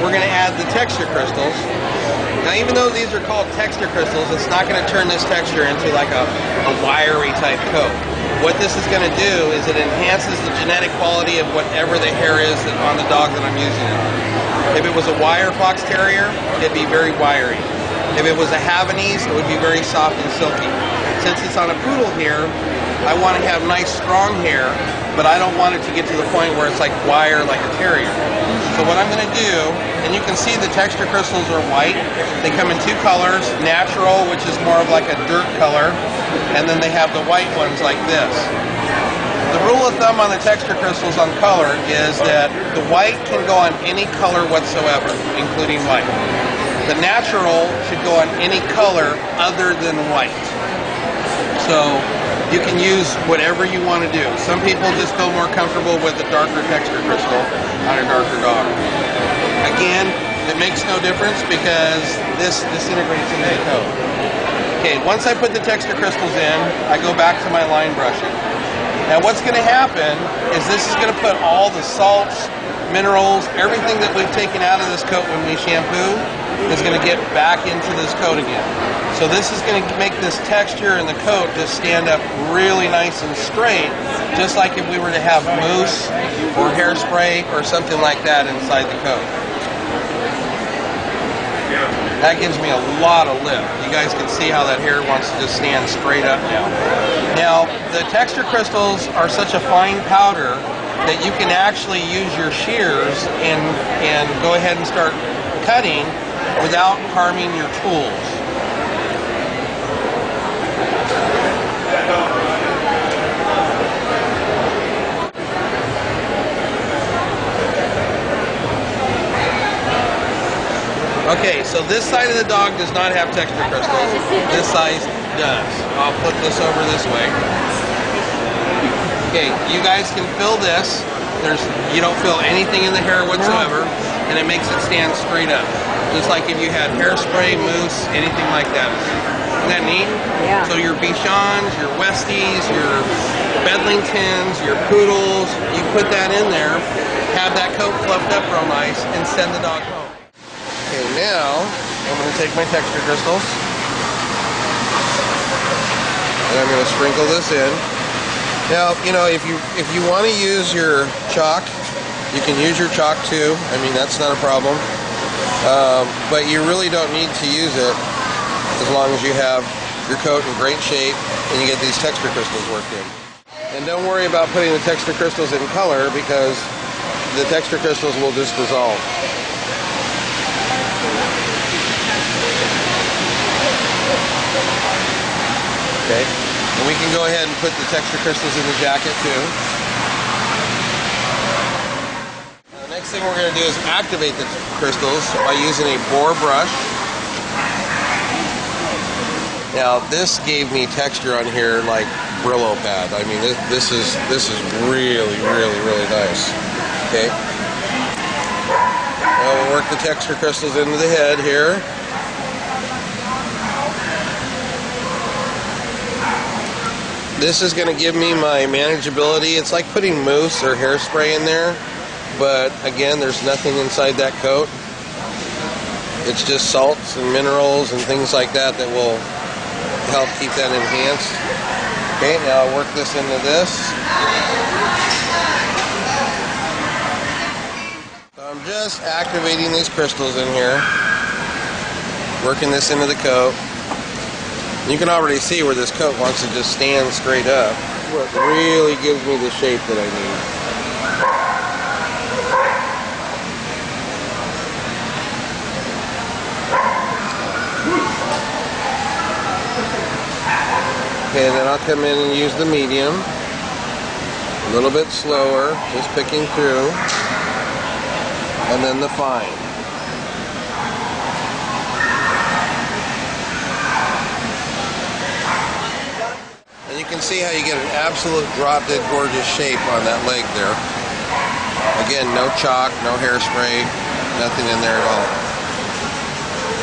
we're going to add the texture crystals. Now, even though these are called texture crystals, it's not going to turn this texture into like a wiry type coat. What this is going to do is it enhances the genetic quality of whatever the hair is on the dog that I'm using it on. If it was a wire fox terrier, it'd be very wiry. If it was a Havanese, it would be very soft and silky. Since it's on a poodle here, I want to have nice strong hair, but I don't want it to get to the point where it's like wire like a terrier. So what I'm going to do, and you can see the texture crystals are white. They come in two colors, natural, which is more of like a dirt color, and then they have the white ones like this. The rule of thumb on the texture crystals on color is that the white can go on any color whatsoever, including white. The natural should go on any color other than white. So you can use whatever you want to do. Some people just feel more comfortable with a darker texture crystal on a darker dog. Again, it makes no difference because this disintegrates into the coat. Okay, once I put the texture crystals in, I go back to my line brushing. Now what's going to happen is this is going to put all the salts, minerals, everything that we've taken out of this coat when we shampoo is going to get back into this coat again. So this is going to make this texture in the coat just stand up really nice and straight, just like if we were to have mousse or hairspray or something like that inside the coat. That gives me a lot of lift. You guys can see how that hair wants to just stand straight up now. Now, the texture crystals are such a fine powder that you can actually use your shears and go ahead and start cutting without harming your tools. Okay, so this side of the dog does not have texture crystals. This side does. I'll flip this over this way. Okay, you guys can feel this. You don't feel anything in the hair whatsoever, and it makes it stand straight up. Just like if you had hairspray, mousse, anything like that. Isn't that neat? Yeah. So your Bichons, your Westies, your Bedlingtons, your Poodles, you put that in there, have that coat fluffed up real nice, and send the dog home. Okay, now I'm going to take my texture crystals and I'm going to sprinkle this in. Now, you know, if you want to use your chalk, you can use your chalk too. I mean, that's not a problem. But you really don't need to use it as long as you have your coat in great shape and you get these texture crystals worked in. And don't worry about putting the texture crystals in color because the texture crystals will just dissolve. Okay, and we can go ahead and put the texture crystals in the jacket too. The next thing we're going to do is activate the crystals by using a bore brush. Now this gave me texture on here like Brillo pad. I mean this is really nice. Okay. Now we'll work the texture crystals into the head here. This is going to give me my manageability. It's like putting mousse or hairspray in there, but again, there's nothing inside that coat. It's just salts and minerals and things like that that will help keep that enhanced. Okay, now I'll work this into this. So I'm just activating these crystals in here, working this into the coat. You can already see where this coat wants to just stand straight up. What really gives me the shape that I need. Okay, then I'll come in and use the medium. A little bit slower, just picking through. And then the fine. You can see how you get an absolute drop-dead gorgeous shape on that leg there. Again, no chalk, no hairspray, nothing in there at all.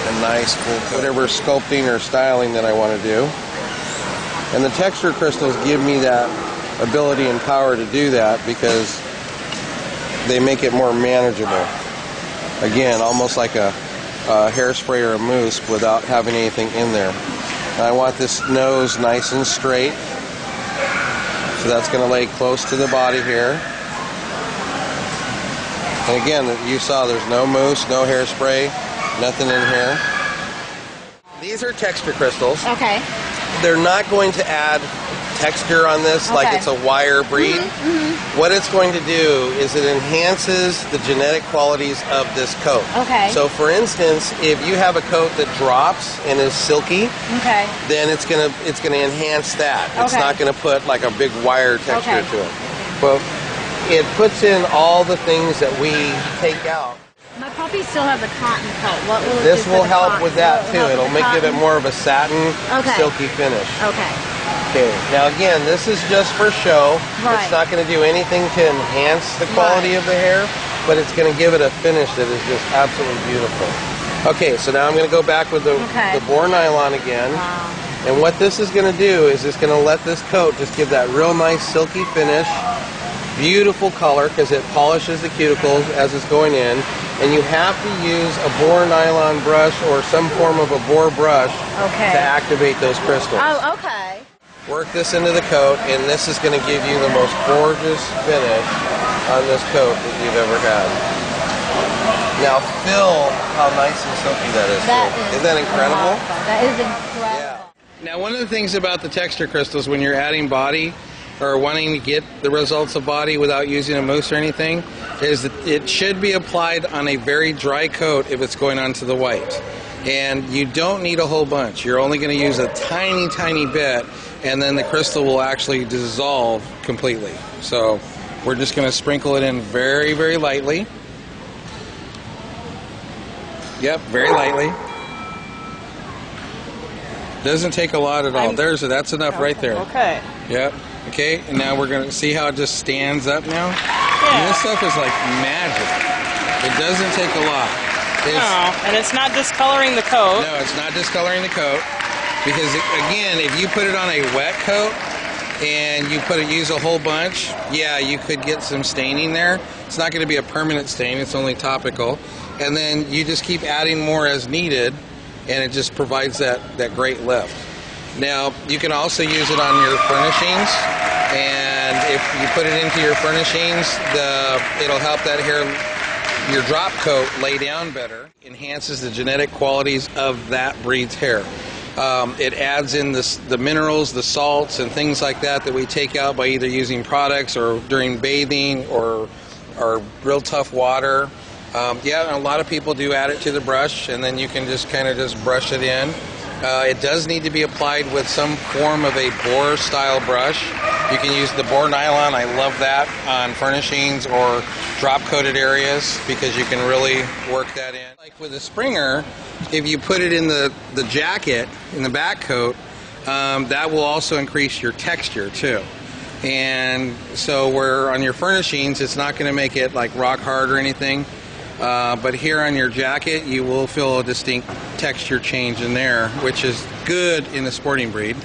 A nice full coat. Whatever sculpting or styling that I want to do. And the texture crystals give me that ability and power to do that because they make it more manageable. Again, almost like a hairspray or a mousse without having anything in there. And I want this nose nice and straight. So that's going to lay close to the body here. And again, you saw there's no mousse, no hairspray, nothing in here. These are texture crystals. Okay. They're not going to add texture on this like it's a wire breed. What it's going to do is it enhances the genetic qualities of this coat. Okay. So for instance, if you have a coat that drops and is silky, then it's gonna enhance that. It's not gonna put like a big wire texture to it. Well, it puts in all the things that we take out. My puppies still have the cotton coat. What will it This do for will the help cotton? with that too. It'll give it more of a satin, silky finish. Okay. Now again, this is just for show. It's not going to do anything to enhance the quality of the hair, but it's going to give it a finish that is just absolutely beautiful. Okay, so now I'm going to go back with the boar nylon again. And what this is going to do is it's going to let this coat just give that real nice silky finish. Beautiful color because it polishes the cuticles as it's going in. And you have to use a boar nylon brush or some form of a boar brush to activate those crystals. Oh, okay. Work this into the coat, and this is going to give you the most gorgeous finish on this coat that you've ever had. Now feel how nice and silky that is. Isn't that incredible? That is incredible. Yeah. Now one of the things about the texture crystals when you're adding body or wanting to get the results of body without using a mousse or anything is that it should be applied on a very dry coat if it's going onto the white. And you don't need a whole bunch. You're only going to use a tiny, tiny bit, and then the crystal will actually dissolve completely. So we're just going to sprinkle it in very, very lightly. Yep, very lightly. Doesn't take a lot at all. That's enough right there. Okay. Yep. Okay, and now we're going to see how it just stands up now. And this stuff is like magic. It doesn't take a lot. And it's not discoloring the coat. No, it's not discoloring the coat. Because, again, if you put it on a wet coat and you use a whole bunch, yeah, you could get some staining there. It's not going to be a permanent stain. It's only topical. And then you just keep adding more as needed, and it just provides that great lift. Now, you can also use it on your furnishings, and if you put it into your furnishings, it'll help that hair, your drop coat, lay down better. Enhances the genetic qualities of that breed's hair. It adds in the minerals, the salts, and things like that we take out by either using products or during bathing or real tough water. Yeah, a lot of people do add it to the brush, and then you can just kind of just brush it in. It does need to be applied with some form of a boar style brush. You can use the boar nylon. I love that on furnishings or drop coated areas because you can really work that in. Like with a Springer, if you put it in the jacket, in the back coat, that will also increase your texture too. And so where on your furnishings, it's not going to make it like rock hard or anything. But here on your jacket, you will feel a distinct texture change in there, which is good in the sporting breed.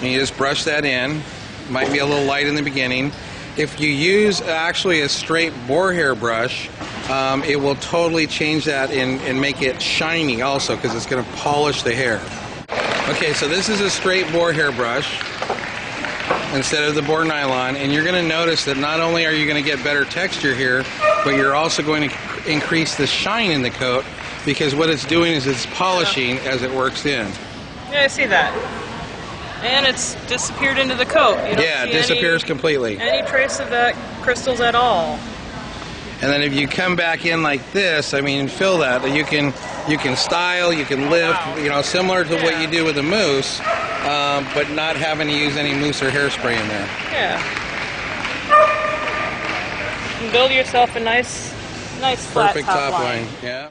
And you just brush that in. Might be a little light in the beginning. If you use actually a straight boar hair brush, it will totally change that and make it shiny also, because it's going to polish the hair. Okay, so this is a straight boar hair brush instead of the boar nylon, and you're going to notice that not only are you going to get better texture here, but you're also going to increase the shine in the coat, because what it's doing is it's polishing as it works in. Yeah, I see that. And it's disappeared into the coat. You don't Yeah, it see disappears completely. Any trace of that crystals at all. And then if you come back in like this, I mean, feel that you can style, you can lift, you know, similar to what you do with a mousse, but not having to use any mousse or hairspray in there. Yeah. You can build yourself a nice flat Perfect top line. Yeah.